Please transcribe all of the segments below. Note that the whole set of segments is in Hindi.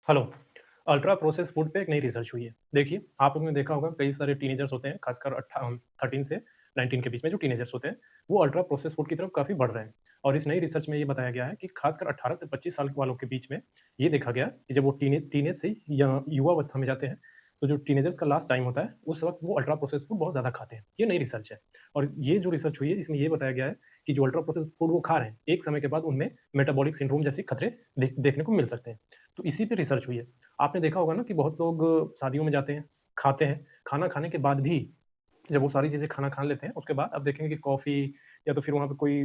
हेलो। अल्ट्रा प्रोसेस्ड फूड पे एक नई रिसर्च हुई है। देखिए, आप लोगों ने देखा होगा कई सारे टीनेजर्स होते हैं, खासकर 13 से 19 के बीच में जो टीनेजर्स होते हैं, वो अल्ट्रा प्रोसेस्ड फूड की तरफ काफ़ी बढ़ रहे हैं। और इस नई रिसर्च में ये बताया गया है कि खासकर 18 से 25 साल वालों के बीच में ये देखा गया कि जब वो टीनेज से युवा अवस्था में जाते हैं, तो जो टीनेजर्स का लास्ट टाइम होता है, उस वक़्त वो अल्ट्रा प्रोसेस्ड फूड बहुत ज़्यादा खाते हैं। ये नई रिसर्च है और ये जो रिसर्च हुई है, इसमें ये बताया गया है कि जो अल्ट्रा प्रोसेस्ड फूड वो खा रहे हैं, एक समय के बाद उनमें मेटाबॉलिक सिंड्रोम जैसे खतरे देखने को मिल सकते हैं। तो इसी पे रिसर्च हुई है। आपने देखा होगा ना कि बहुत लोग शादियों में जाते हैं, खाते हैं, खाना खाने के बाद भी जब वो सारी चीज़ें खाना खा लेते हैं, उसके बाद आप देखेंगे कि कॉफ़ी या तो फिर वहाँ पे कोई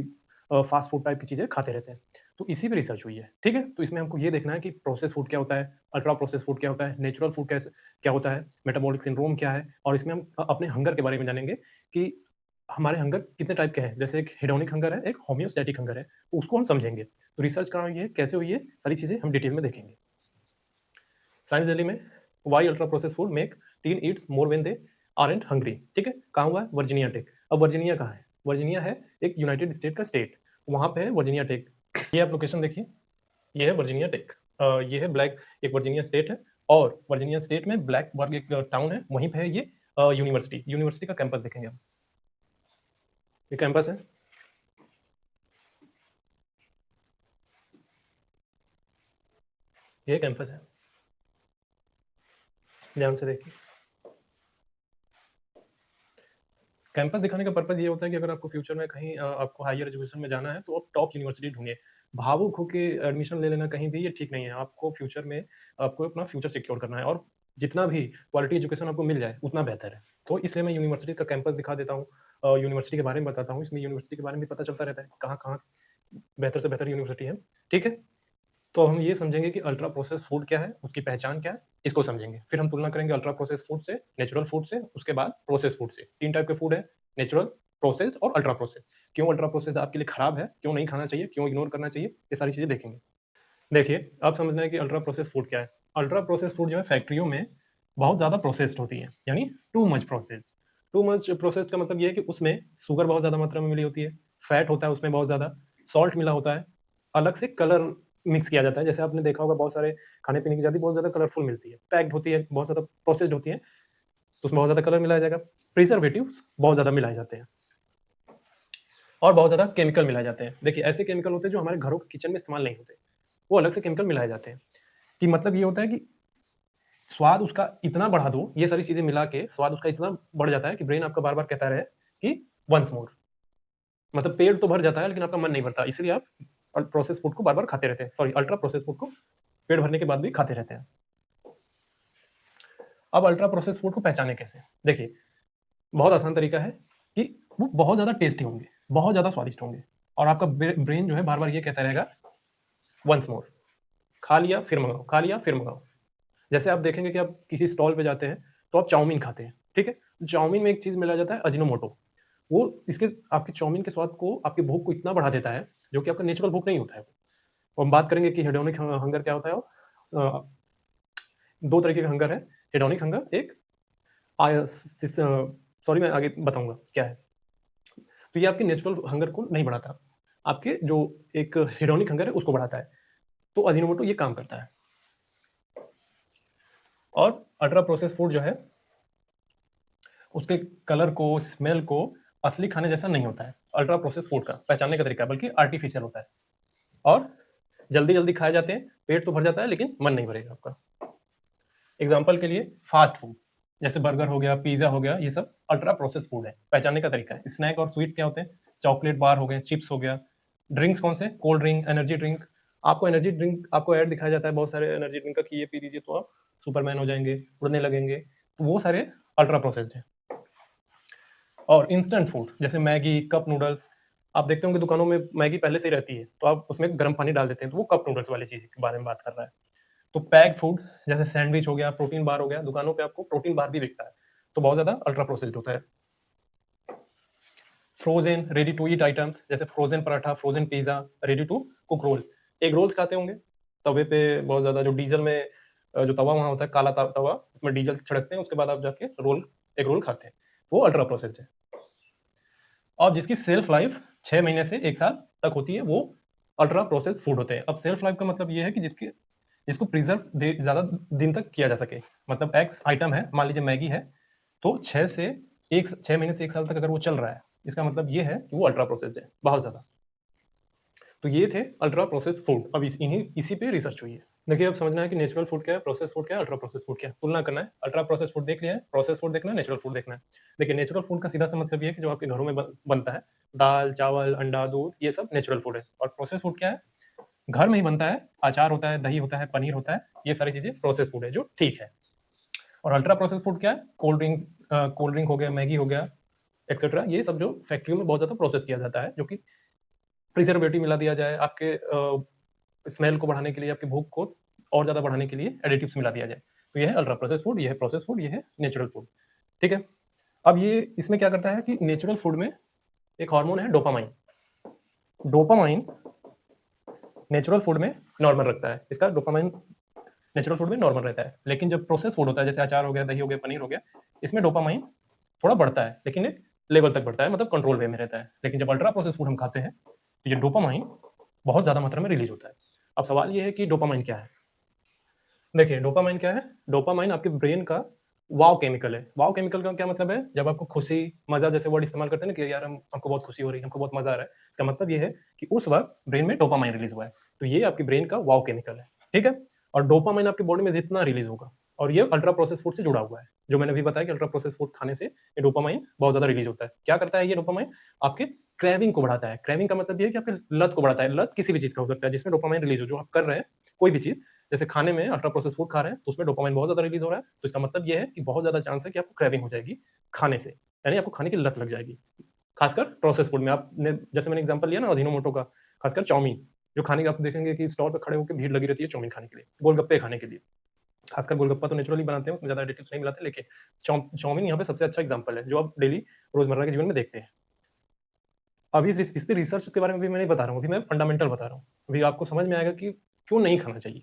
फ़ास्ट फूड टाइप की चीज़ें खाते रहते हैं। तो इसी पे रिसर्च हुई है, ठीक है? तो इसमें हमको ये देखना है कि प्रोसेस्ड फूड क्या होता है, अल्ट्रा प्रोसेस्ड फूड क्या होता है, नेचुरल फूड क्या होता है, मेटाबॉलिक सिंड्रोम क्या है और इसमें हम अपने हंगर के बारे में जानेंगे कि हमारे हंगर कितने टाइप के हैं। जैसे एक हेडोनिक हंगर है, एक होमियोस्टैटिक हंगर है, तो उसको हम समझेंगे। तो रिसर्च कहाँ हुई है, कैसे हुई है, सारी चीज़ें हम डिटेल में देखेंगे। साइंस दिल्ली में why ultra process food make teen eats more when they aren't hungry. ठीक है, कहाँ हुआ है? Virginia Tech. अब वर्जीनिया कहाँ है? वर्जीनिया है एक यूनाइटेड स्टेट का स्टेट, वहां पे है वर्जीनिया टेक। ये आप लोकेशन देखिए, ये है वर्जीनिया टेक। ये है ब्लैक, एक वर्जीनिया स्टेट है और वर्जीनिया स्टेट में ब्लैक्सबर्ग एक टाउन है, वहीं पे है ये यूनिवर्सिटी। यूनिवर्सिटी का कैंपस देखेंगे हम। ये कैंपस है, ये कैंपस है, ध्यान से देखिए। कैंपस दिखाने का पर्पज़ ये होता है कि अगर आपको फ्यूचर में कहीं आपको हायर एजुकेशन में जाना है, तो आप टॉप यूनिवर्सिटी ढूँढिए। भावुक होके एडमिशन ले लेना कहीं भी ये ठीक नहीं है। आपको फ्यूचर में आपको अपना फ्यूचर सिक्योर करना है और जितना भी क्वालिटी एजुकेशन आपको मिल जाए, उतना बेहतर है। तो इसलिए मैं यूनिवर्सिटी का कैंपस दिखा देता हूँ, यूनिवर्सिटी के बारे में बताता हूँ। इसमें यूनिवर्सिटी के बारे में भी पता चलता रहता है, कहाँ-कहाँ बेहतर से बेहतर यूनिवर्सिटी है। ठीक है? तो हम ये समझेंगे कि अल्ट्रा प्रोसेस्ड फूड क्या है, उसकी पहचान क्या है, इसको समझेंगे। फिर हम तुलना करेंगे अल्ट्रा प्रोसेस्ड फूड से, नेचुरल फूड से, उसके बाद प्रोसेस्ड फूड से। 3 टाइप के फूड है, नेचुरल, प्रोसेस्ड और अल्ट्रा प्रोसेस्ड। क्यों अल्ट्रा प्रोसेस्ड आपके लिए खराब है, क्यों नहीं खाना चाहिए, क्यों इग्नोर करना चाहिए, ये सारी चीज़ें देखेंगे। देखिए, अब समझना है कि अल्ट्रा प्रोसेस्ड फूड क्या है। अल्ट्रा प्रोसेस्ड फूड जो है फैक्ट्रियों में बहुत ज़्यादा प्रोसेस्ड होती है, यानी too much processed. Too much processed का मतलब ये है कि उसमें शुगर बहुत ज़्यादा मात्रा में मिली होती है, फैट होता है उसमें बहुत ज़्यादा, सॉल्ट मिला होता है, अलग से कलर मिक्स किया जाता है। जैसे आपने देखा होगा बहुत सारे खाने-पीने की चीज़ें बहुत ज़्यादा कलरफुल मिलती है, पैक्ड होती है, बहुत ज़्यादा प्रोसेस्ड होती है, तो उसमें बहुत ज़्यादा कलर मिलाया जाएगा। प्रिजर्वेटिव्स बहुत ज़्यादा मिलाए जाते हैं और बहुत ज़्यादा केमिकल मिलाए जाते हैं। देखिए, ऐसे केमिकल होते हैं जो हमारे घरों के किचन में इस्तेमाल नहीं होते, वो अलग से केमिकल मिलाए जाते हैं। कि मतलब ये होता है कि स्वाद उसका इतना बढ़ा दो, ये सारी चीज़ें मिला के स्वाद उसका इतना बढ़ जाता है कि ब्रेन आपका बार-बार कहता रहे कि वन्स मोर। मतलब पेट तो भर जाता है लेकिन आपका मन नहीं भरता, इसलिए आप प्रोसेस्ड फूड को बार-बार खाते रहते हैं। सॉरी, अल्ट्रा प्रोसेस्ड फूड को पेट भरने के बाद भी खाते रहते हैं। अब अल्ट्रा प्रोसेस्ड फूड को पहचानें कैसे? देखिए, बहुत आसान तरीका है कि वो बहुत ज़्यादा टेस्टी होंगे, बहुत ज़्यादा स्वादिष्ट होंगे और आपका ब्रेन जो है बार-बार ये कहता रहेगा वन्स मोर। खा लिया फिर मँगाओ, खा लिया फिर मँगाओ। जैसे आप देखेंगे कि आप किसी स्टॉल पे जाते हैं, तो आप चाउमीन खाते हैं, ठीक है? चाउमीन में एक चीज़ मिलाया जाता है अजीनोमोटो। वो इसके आपके चाउमीन के स्वाद को, आपकी भूख को इतना बढ़ा देता है, जो कि आपका नेचुरल भूख नहीं होता है वो। और हम बात करेंगे कि हेडोनिक हंगर क्या होता है वो? 2 तरीके का हंगर है, हेडोनिक हंगर एक आय सिस सॉरी मैं आगे बताऊँगा क्या है। तो ये आपके नेचुरल हंगर को नहीं बढ़ाता, आपके जो एक हेडोनिक हंगर है उसको बढ़ाता है। तो अजीनोमोटो ये काम करता है और अल्ट्रा प्रोसेस्ड फूड जो है उसके कलर को, स्मेल को असली खाने जैसा नहीं होता है। अल्ट्रा प्रोसेस्ड फूड का पहचानने का तरीका बल्कि आर्टिफिशियल होता है और जल्दी-जल्दी खाए जाते हैं, पेट तो भर जाता है लेकिन मन नहीं भरेगा आपका। एग्ज़ाम्पल के लिए फास्ट फूड, जैसे बर्गर हो गया, पिज़्ज़ा हो गया, ये सब अल्ट्रा प्रोसेस्ड फूड है। पहचानने का तरीका है। स्नैक और स्वीट्स क्या होते हैं? चॉकलेट बार हो गए, चिप्स हो गया। ड्रिंक्स कौन से? Cold drink, energy drink. आपको एनर्जी ड्रिंक, आपको ऐड दिखाया जाता है बहुत सारे एनर्जी ड्रिंक का कि ये पी लीजिए तो आप सुपरमैन हो जाएँगे, उड़ने लगेंगे। तो वो सारे अल्ट्रा प्रोसेस्ड हैं। और इंस्टेंट फूड जैसे मैगी, कप नूडल्स, आप देखते होंगे दुकानों में मैगी पहले से ही रहती है, तो आप उसमें गर्म पानी डाल देते हैं, तो वो कप नूडल्स वाली चीज़ के बारे में बात कर रहा है। तो पैक्ड फूड जैसे सैंडविच हो गया, प्रोटीन बार हो गया, दुकानों पे आपको प्रोटीन बार भी बिकता है, तो बहुत ज़्यादा अल्ट्रा प्रोसेस्ड होता है। Frozen, ready to eat items जैसे frozen paratha, frozen pizza, ready to cook roll. Egg rolls खाते होंगे, तवे पे बहुत ज़्यादा जो डीज़ल में जो तवा वहाँ होता है, काला तवा, उसमें डीज़ल छिड़कते हैं, उसके बाद आप जाके एग रोल खाते हैं, वो अल्ट्रा प्रोसेस्ड है। और जिसकी शेल्फ लाइफ 6 महीने से 1 साल तक होती है, वो अल्ट्रा प्रोसेस्ड फूड होते हैं। अब शेल्फ लाइफ का मतलब ये है कि जिसकी जिसको प्रिजर्व ज़्यादा दिन तक किया जा सके। मतलब एक्स आइटम है, मान लीजिए मैगी है, तो 6 महीने से 1 साल तक अगर वो चल रहा है, इसका मतलब ये है कि वो अल्ट्रा प्रोसेस्ड है, बहुत ज़्यादा। तो ये थे अल्ट्रा प्रोसेस्ड फूड। अब इसी पे रिसर्च हुई है। देखिए, अब समझना है कि नेचुरल फूड क्या है, प्रोसेस फूड क्या है, अल्ट्रा प्रोसेस फूड क्या है, तुलना करना है। अल्ट्रा प्रोसेस फूड देख लिया है, प्रोसेस फूड देखना है, नेचुरल फूड देखना है। देखिए, नेचुरल फूड का सीधा सा मतलब ये है कि जो आपके घरों में बनता है, दाल, चावल, अंडा, दूध, ये सब नेचुरल फूड है। और प्रोसेस फूड क्या है, घर में ही बनता है, अचार होता है, दही होता है, पनीर होता है, ये सारी चीजें प्रोसेस फूड है, जो ठीक है। और अल्ट्रा प्रोसेस फूड क्या है, कोल्ड ड्रिंक हो गया, मैगी हो गया, एक्सेट्रा, ये सब जो फैक्ट्रियों में बहुत ज्यादा प्रोसेस किया जाता है, जो कि प्रिजर्वेटिव मिला दिया जाए, आपके स्मेल को बढ़ाने के लिए, आपकी भूख को और ज़्यादा बढ़ाने के लिए एडिटिव्स मिला दिया जाए। तो ये है अल्ट्रा प्रोसेस फूड, ये है प्रोसेस फूड, ये है नेचुरल फूड। ठीक है। अब ये इसमें क्या करता है कि नेचुरल फूड में एक हार्मोन है डोपामाइन। डोपामाइन नेचुरल फूड में नॉर्मल रखता है, इसका डोपामाइन नेचुरल फूड में नॉर्मल रहता है। लेकिन जब प्रोसेस फूड होता है, जैसे अचार हो गया, दही हो गया, पनीर हो गया, इसमें डोपामाइन थोड़ा बढ़ता है, लेकिन एक लेवल तक बढ़ता है, मतलब कंट्रोल वे में रहता है। लेकिन जब अल्ट्रा प्रोसेस फूड हम खाते हैं तो ये डोपामाइन बहुत ज़्यादा मात्रा में रिलीज होता है। अब सवाल ये है कि डोपामाइन क्या है। देखिए, डोपामाइन क्या है, डोपामाइन आपके ब्रेन का वाव केमिकल है। वाव केमिकल का क्या मतलब है, जब आपको खुशी, मजा जैसे वर्ड इस्तेमाल करते हैं ना कि यार हमको बहुत खुशी हो रही है, हमको बहुत मजा आ रहा है, इसका मतलब ये है कि उस वक्त ब्रेन में डोपामाइन रिलीज हुआ है। तो ये आपके ब्रेन का वाव केमिकल है। ठीक है। और डोपामाइन आपकी बॉडी में जितना रिलीज होगा, और ये अल्ट्रा प्रोसेस फूड से जुड़ा हुआ है, जो मैंने अभी बताया कि अल्ट्रा प्रोसेस फूड खाने से ये डोपामाइन बहुत ज्यादा रिलीज होता है। क्या करता है ये डोपामाइन, आपके क्रेविंग को बढ़ाता है। क्रेविंग का मतलब ये है कि आपके लत को बढ़ाता है। लत किसी भी चीज का हो सकता है जिसमें डोपामाइन रिलीज हो, जो आप कर रहे हैं कोई भी चीज, जैसे खाने में अल्ट्रा प्रोसेस फूड खा रहे हैं तो उसमें डोपामाइन बहुत ज्यादा रिलीज हो रहा है, तो इसका मतलब ये है कि बहुत ज्यादा चांस है कि आपको क्रेविंग हो जाएगी खाने से, यानी आपको खाने की लत लग जाएगी। खासकर प्रोसेस फूड में, आपने जैसे मैंने एग्जांपल लिया ना अजीनोमोटो का, खासकर चाउमीन, जो खाने के आप देखेंगे कि स्टॉल पर खड़े होकर भीड़ लगी रहती है चाउमीन खाने के लिए, गोलगप्पे खाने के लिए। खासकर गोलगप्पा तो नेचुरली बनाते हैं, उसमें ज्यादा एडिटिव्स नहीं मिलाते, लेकिन चाउमीन यहाँ पे सबसे अच्छा एग्जाम्पल है जो आप डेली रोजमर्रा के जीवन में देखते हैं। अभी इस पे रिसर्च के बारे में भी मैं नहीं बता रहा हूँ, अभी मैं फंडामेंटल बता रहा हूँ। अभी आपको समझ में आएगा कि क्यों नहीं खाना चाहिए।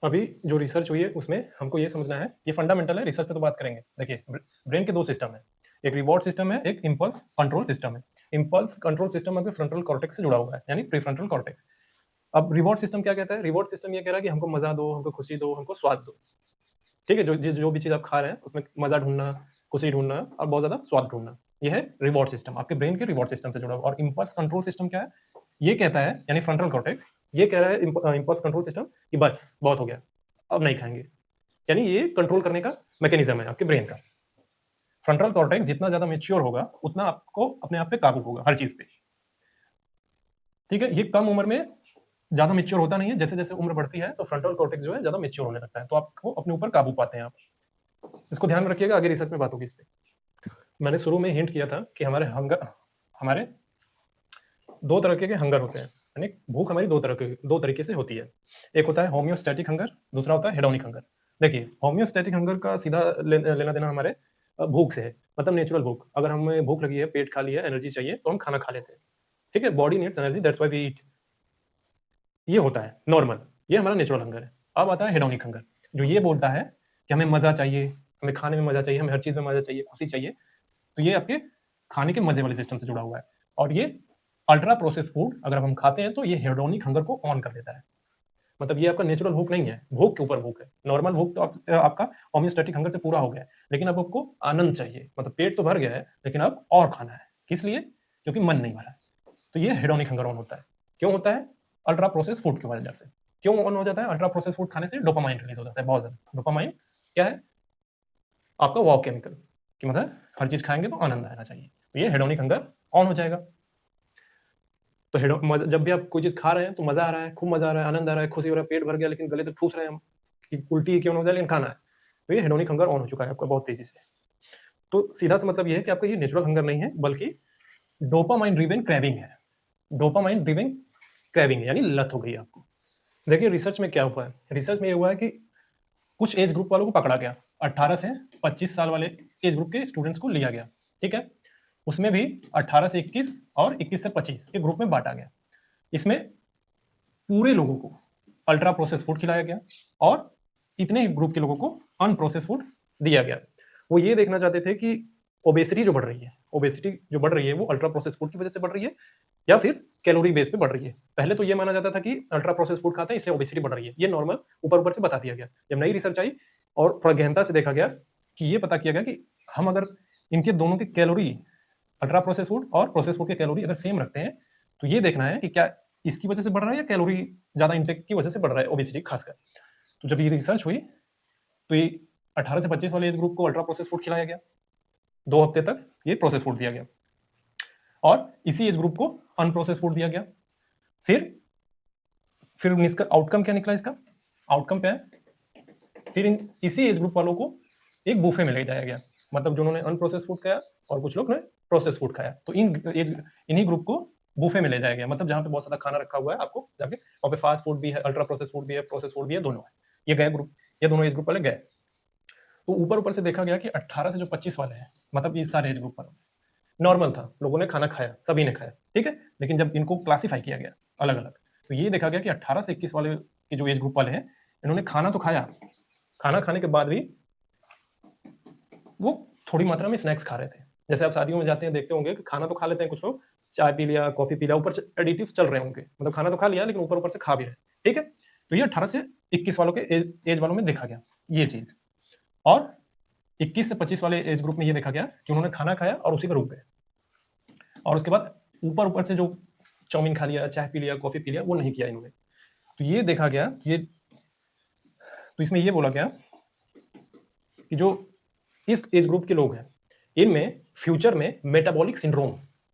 अभी जो रिसर्च हुई है उसमें हमको ये समझना है, ये फंडामेंटल है, रिसर्च पे तो बात करेंगे। देखिए, ब्रेन के दो सिस्टम है, एक रिवॉर्ड सिस्टम है, एक इंपल्स कंट्रोल सिस्टम है। इंपल्स कंट्रोल सिस्टम आपके फ्रंटल कॉर्टेक्स से जुड़ा हुआ है, यानी प्रीफ्रंटल कॉर्टेक्स। अब रिवॉर्ड सिस्टम क्या कहता है, रिवॉर्ड सिस्टम ये कह रहा है कि हमको मजा दो, हमको खुशी दो, हमको स्वाद दो। ठीक है, जो भी चीज आप खा रहे हैं उसमें मजा ढूंढना, खुशी ढूंढना और बहुत ज्यादा स्वाद ढूंढना, ये है रिवॉर्ड सिस्टम, आपके ब्रेन के रिवॉर्ड सिस्टम से जुड़ा हुआ। और इंपल्स कंट्रोल सिस्टम क्या है, ये कहता है, यानी फ्रंटल कॉर्टेक्स ये कह रहा है, इंपल्स कंट्रोल सिस्टम, कि बस बहुत हो गया, अब नहीं खाएंगे। यानी ये कंट्रोल करने का मैकेनिज्म है आपके ब्रेन का। फ्रंटल कॉर्टेक्स जितना ज्यादा मेच्योर होगा उतना आपको अपने आप पे काबू होगा हर चीज पे। ठीक है, ये कम उम्र में ज्यादा मेच्योर होता नहीं है, जैसे जैसे उम्र बढ़ती है तो फ्रंटल कॉर्टेक्स जो है ज्यादा मेच्योर होने लगता है, तो आपको अपने ऊपर काबू पाते हैं आप। इसको ध्यान में रखिएगा, आगे रिसर्च में बात होगी इस पे। मैंने शुरू में हिंट किया था कि हमारे दो तरह के हंगर होते हैं, यानी भूख हमारी दो तरीके से होती है। एक होता है होम्योस्टैटिक हंगर, दूसरा होता है हेडोनिक हंगर। देखिए, होम्योस्टैटिक हंगर का सीधा लेना देना हमारे भूख से है, मतलब नेचुरल भूख। अगर हमें भूख लगी है, पेट खाली है, एनर्जी चाहिए, तो हम खाना खा लेते हैं। ठीक है, body needs energy, that's why we eat. ये होता है नॉर्मल, ये हमारा नेचुरल हंगर है। अब आता है हेडोनिक हंगर, जो ये बोलता है कि हमें मजा चाहिए, हमें खाने में मजा चाहिए, हमें हर चीज में मजा चाहिए, खुशी चाहिए। तो ये आपके खाने के मजे वाले सिस्टम से जुड़ा हुआ है। और ये अल्ट्रा प्रोसेस फूड अगर हम खाते हैं तो ये हेडोनिक हंगर को ऑन कर देता है। मतलब ये आपका नेचुरल भूख नहीं है, भूख के ऊपर भूख है। नॉर्मल भूख तो आपका होम्योस्टैटिक हंगर से पूरा हो गया है, लेकिन अब आपको आनंद चाहिए, मतलब पेट तो भर गया है लेकिन अब और खाना है। किस लिए, क्योंकि मन नहीं भरा है। तो ये हेडोनिक हंगर ऑन होता है। क्यों होता है, अल्ट्रा प्रोसेस फूड की वजह से। क्यों ऑन हो जाता है, अल्ट्रा प्रोसेस फूड खाने से डोपामाइन रिलीज हो जाता है बहुत ज्यादा। डोपामाइन क्या है, आपका वाव केमिकल, कि मतलब हर चीज खाएंगे तो आनंद आना चाहिए, तो ये हेडोनिक हंगर ऑन हो जाएगा। तो जब भी आप कोई चीज खा रहे हैं तो मजा आ रहा है, खूब मजा आ रहा है, आनंद आ रहा है, खुशी हो रहा है, पेट भर गया, लेकिन गले तक ठूस रहे हैं हम कि उल्टी क्यों ना हो जाए, लेकिन खाना है। तो ये हेडोनिक हंगर ऑन हो चुका है आपका बहुत तेजी से। तो सीधा सा मतलब ये है कि आपका ये नेचुरल हंगर नहीं है, बल्कि डोपामाइन ड्रिवन क्रेविंग है। डोपामाइन ड्रिवन क्रेविंग यानी लत हो गई आपको। देखिए, रिसर्च में क्या हुआ है, रिसर्च में ये हुआ है कि कुछ एज ग्रुप वालों को पकड़ा गया, 18 से 25 साल वाले एज ग्रुप के स्टूडेंट्स को लिया गया। ठीक है, उसमें भी 18 से 21 और 21 से 25 के ग्रुप में बांटा गया। इसमें पूरे लोगों को अल्ट्रा प्रोसेस फूड खिलाया गया और इतने ही ग्रुप के लोगों को अनप्रोसेस फूड दिया गया। वो ये देखना चाहते थे कि ओबेसिटी जो बढ़ रही है, ओबेसिटी जो बढ़ रही है वो अल्ट्रा प्रोसेस्ड फूड की वजह से बढ़ रही है या फिर कैलोरी बेस पे बढ़ रही है। पहले तो ये माना जाता था कि अल्ट्रा प्रोसेस्ड फूड खाते हैं इसलिए ओबेसिटी बढ़ रही है, ये नॉर्मल ऊपर-ऊपर से बता दिया गया। जब नई रिसर्च आई और थोड़ा गहनता से देखा गया कि ये पता किया गया कि हम अगर इनके दोनों के कैलोरी, अल्ट्रा प्रोसेस्ड फूड और प्रोसेस्ड फूड के कैलोरी अगर सेम रखते हैं, तो ये देखना है कि क्या इसकी वजह से बढ़ रहा है या कैलोरी ज़्यादा इंटेक की वजह से बढ़ रहा है ओबेसिटी खासकर। तो जब ये रिसर्च हुई, तो ये 18 से 25 वाले एज ग्रुप को अल्ट्रा प्रोसेस्ड फूड खिलाया गया, 2 हफ्ते तक ये प्रोसेस्ड फूड दिया गया और इसी एज ग्रुप को अनप्रोसेस्ड फूड दिया गया। फिर इसका आउटकम क्या निकला? इसका आउटकम क्या है? फिर इसी एज ग्रुप वालों को एक बुफे में ले जाया गया, मतलब जिन्होंने अनप्रोसेस्ड फूड खाया और कुछ लोग ने प्रोसेस्ड फूड खाया, तो इन्हीं ग्रुप को बुफे में ले जाया गया, मतलब जहाँ पे बहुत सारा खाना रखा हुआ है, आपको जाके वहाँ पे फास्ट फूड भी है, अल्ट्रा प्रोसेस्ड फूड भी है, प्रोसेस्ड फूड भी है, दोनों है। ये गए ग्रुप, ये दोनों एज ग्रुप वाले गए। तो ऊपर से देखा गया कि 18 से जो 25 वाले हैं, मतलब ये सारे एज ग्रुप वाले नॉर्मल था, लोगों ने खाना खाया, सभी ने खाया, ठीक है। लेकिन जब इनको क्लासिफाई किया गया अलग अलग, तो ये देखा गया कि 18 से 21 वाले के जो एज ग्रुप वाले हैं, इन्होंने खाना तो खाया, खाना खाने के बाद भी वो थोड़ी मात्रा में स्नैक्स खा रहे थे। जैसे आप शादियों में जाते हैं, देखते होंगे कि खाना तो खा लेते हैं कुछ लोग, चाय पी लिया, कॉफी पी लिया, ऊपर से एडिटिव चल रहे होंगे, मतलब खाना तो खा लिया लेकिन ऊपर से खा भी रहे, ठीक है। तो ये 18 से 21 वालों के एज वालों में देखा गया ये चीज, और 21 से 25 वाले एज ग्रुप में ये देखा गया कि उन्होंने खाना खाया और उसी पर रुक गए, और उसके बाद ऊपर से जो चाउमीन खा लिया, चाय पी लिया, कॉफी पी लिया, वो नहीं किया इन्होंने। तो ये देखा गया, तो इसमें ये बोला गया कि जो इस एज ग्रुप के लोग हैं, इनमें फ्यूचर में मेटाबॉलिक सिंड्रोम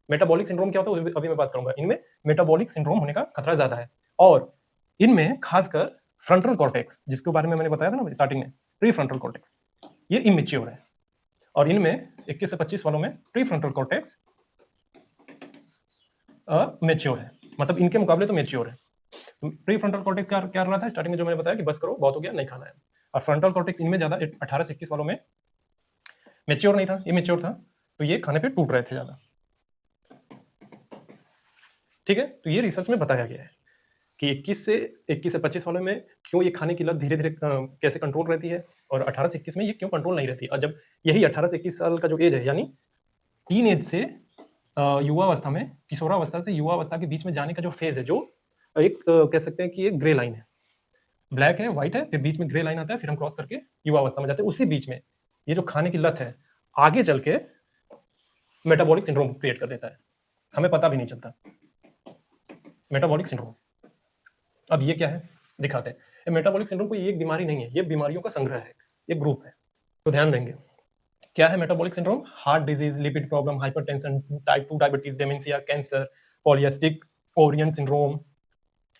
क्या होता है अभी मैं बात करूंगा। इनमें मेटाबॉलिक सिंड्रोम होने का खतरा ज्यादा है, और इनमें खासकर फ्रंटल कॉर्टेक्स, जिसके बारे में मैंने बताया था ना स्टार्टिंग में, प्री फ्रंटल कॉर्टेक्स, ये इमेच्योर है, और इनमें 21 से 25 वालों में प्री फ्रंटल कॉर्टेक्स मेच्योर है, मतलब इनके मुकाबले तो मेच्योर है। प्री फ्रंटल कॉर्टेक्स क्या रहा था स्टार्टिंग में, जो मैंने बताया कि बस करो, बहुत हो गया, नहीं खाना है। और फ्रंटल कॉर्टेक्स इनमें ज्यादा 18 से 21 वालों में मेच्योर नहीं था, इमेच्योर था, तो ये खाने पे टूट रहे थे ज्यादा, ठीक है। तो ये रिसर्च में बताया गया है कि 21 से 25 वालों में क्यों ये खाने की लत धीरे धीरे कैसे कंट्रोल रहती है, और 18 से 21 में ये क्यों कंट्रोल नहीं रहती। और जब यही 18 से 21 साल का जो एज है, यानी टीन एज से युवावस्था में, किशोरावस्था से युवावस्था के बीच में जाने का जो फेज है, जो एक कह सकते हैं कि एक ग्रे लाइन है, ब्लैक है, व्हाइट है, फिर बीच में ग्रे लाइन आता है, फिर हम क्रॉस करके युवावस्था में जाते हैं। उसी बीच में ये जो खाने की लत है आगे चल के मेटाबॉलिक सिंड्रोम क्रिएट कर देता है, हमें पता भी नहीं चलता। मेटाबॉलिक सिंड्रोम, अब ये क्या है दिखाते हैं। मेटाबॉलिक सिंड्रोम कोई एक बीमारी नहीं है, ये बीमारियों का संग्रह है, ये ग्रुप है। तो ध्यान देंगे क्या है metabolic syndrome. Heart disease, lipid problem, hypertension, type 2 diabetes, dementia, cancer, polycystic ovarian syndrome,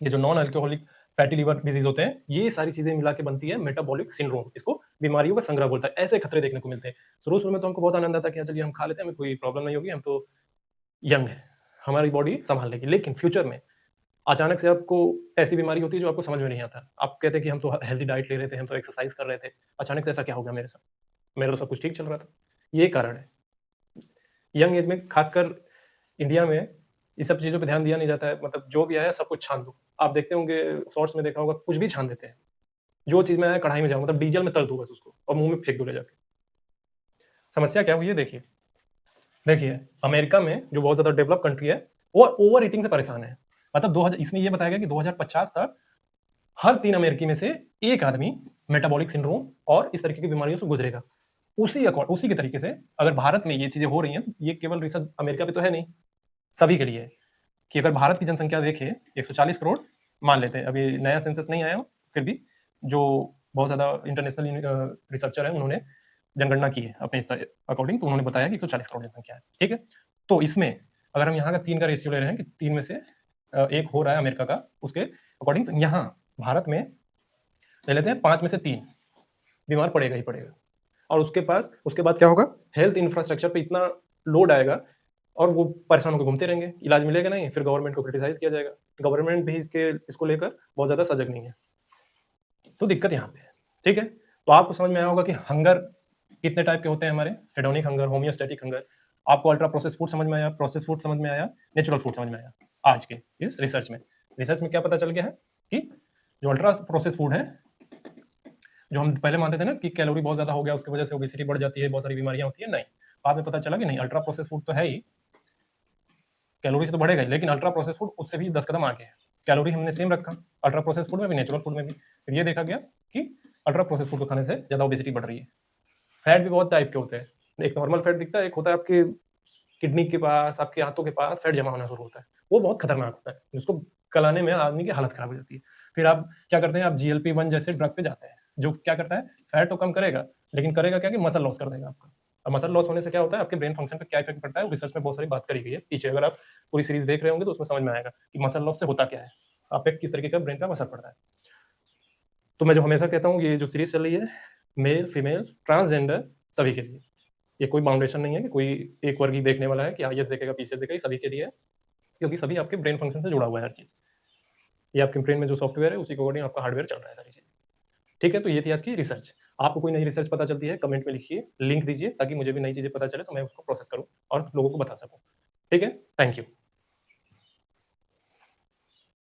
ये जो non alcoholic fatty liver disease होते हैं, ये सारी चीजें मिला के बनती है मेटाबॉलिक सिंड्रोम। इसको बीमारियों का संग्रह बोलता है। ऐसे खतरे देखने को मिलते हैं। शुरू में तो हमको बहुत आनंद आता है कि चलिए हम खा लेते हैं, हमें कोई प्रॉब्लम नहीं होगी, हम तो यंग है, हमारी बॉडी संभाल लेगी। लेकिन फ्यूचर में अचानक से आपको ऐसी बीमारी होती है जो आपको समझ में नहीं आता। आप कहते हैं कि हम तो हेल्दी डाइट ले रहे थे, हम तो एक्सरसाइज कर रहे थे, अचानक से ऐसा क्या हो गया मेरे साथ, मेरा तो सब कुछ ठीक चल रहा था। ये कारण है, यंग एज में खासकर इंडिया में इस सब चीज़ों पे ध्यान दिया नहीं जाता है। मतलब जो भी आया सब कुछ छान दो। आप देखते होंगे शॉर्ट्स में देखा होगा, कुछ भी छान देते हैं। जो चीज़ में आया कढ़ाई में जाओ, मतलब डीजल में तल दो बस उसको, और मुंह में फेंक दो ले जाके। समस्या क्या हुई है देखिए अमेरिका में जो बहुत ज़्यादा डेवलप कंट्री है, वो ओवर ईटिंग से परेशान है। मतलब 2000, इसमें ये बताया गया कि 2050 तक हर 3 अमेरिकी में से एक आदमी मेटाबॉलिक सिंड्रोम और इस तरीके की बीमारियों से गुजरेगा। उसी के तरीके से अगर भारत में ये चीजें हो रही हैं, ये केवल रिसर्च अमेरिका पे तो है नहीं, सभी के लिए है। कि अगर भारत की जनसंख्या देखें 140 करोड़ मान लेते हैं, अभी नया सेंसस नहीं आया, फिर भी जो बहुत ज्यादा इंटरनेशनल रिसर्चर है उन्होंने जनगणना की है अपने अकॉर्डिंग, तो उन्होंने बताया कि 140 करोड़ जनसंख्या है, ठीक है। तो इसमें अगर हम यहाँ का 3 का रेशियो ले रहे हैं कि 3 में से 1 हो रहा है अमेरिका का, उसके अकॉर्डिंग, तो यहाँ भारत में ले लेते हैं 5 में से 3 बीमार पड़ेगा ही पड़ेगा। और उसके बाद क्या होगा, हेल्थ इंफ्रास्ट्रक्चर पे इतना लोड आएगा और वो परेशान होकर घूमते रहेंगे, इलाज मिलेगा नहीं, फिर गवर्नमेंट को क्रिटिसाइज किया जाएगा। गवर्नमेंट भी इसको लेकर बहुत ज्यादा सजग नहीं है, तो दिक्कत यहाँ पे है, ठीक है। तो आपको समझ में आया होगा कि हंगर कितने टाइप के होते हैं हमारे, हेडोनिक हंगर, होमियोस्टैटिक हंगर। आपको अल्ट्रा प्रोसेस फूड समझ में आया, प्रोसेस फूड समझ में आया, नेचुरल फूड समझ में आया। आज के इस रिसर्च में क्या पता चल गया है कि जो अल्ट्रा प्रोसेस फूड है, जो हम पहले मानते थे ना कि कैलोरी बहुत ज्यादा हो गया उसकी वजह से ओबेसिटी बढ़ जाती है, बहुत सारी बीमारियां होती है, नहीं, बाद में पता चला कि नहीं, अल्ट्रा प्रोसेस्ड फूड तो है ही, कैलोरी से तो बढ़ेगा ही, लेकिन अल्ट्रा प्रोसेस्ड फूड उससे भी 10 कदम आगे है। कैलोरी हमने सेम रखा, अल्ट्रा प्रोसेस्ड फूड में भी, नेचुरल फूड में भी। फिर ये देखा गया कि अल्ट्रा प्रोसेस्ड फूड को खाने से ज़्यादा ओबेसिटी बढ़ रही है। फैट भी बहुत टाइप के होते हैं। एक नॉर्मल फैट दिखता है, एक होता है आपके किडनी के पास, आपके हाथों के पास फैट जमा होना शुरू होता है। वो बहुत खतरनाक होता है, जिसको गलाने में आदमी की हालत खराब हो जाती है। फिर आप क्या करते हैं, आप GLP-1 जैसे ड्रग पे जाते हैं, जो क्या करता है, फैट तो कम करेगा, लेकिन करेगा क्या कि मसल लॉस कर देगा आपका। अब मसल लॉस होने से क्या होता है, आपके ब्रेन फंक्शन पे क्या इफेक्ट पड़ता है, रिसर्च में बहुत सारी बात करी गई है पीछे। अगर आप पूरी सीरीज देख रहे होंगे तो उसमें समझ में आएगा कि मसल लॉस से होता क्या है, आप पे किस तरीके का ब्रेन का असर पड़ता है। तो मैं जो हमेशा कहता हूँ, ये जो सीरीज चल रही है, मेल फीमेल ट्रांसजेंडर सभी के लिए, ये कोई बाउंडेशन नहीं है कि कोई एक वर्ग ही देखने वाला है कि आईएएस देखेगा पीछे देखेगा, ये सभी के लिए है, क्योंकि सभी आपके ब्रेन फंक्शन से जुड़ा हुआ है हर चीज़। ये आपके ब्रेन में जो सॉफ्टवेयर है उसी के अकॉर्डिंग आपका हार्डवेयर चल रहा है सारी चीज़। ठीक है, तो ये थी आज की रिसर्च। आपको कोई नई रिसर्च पता चलती है, कमेंट में लिखिए, लिंक दीजिए, ताकि मुझे भी नई चीज़ें पता चले तो मैं उसको प्रोसेस करूँ और लोगों को बता सकूँ। ठीक है, थैंक यू।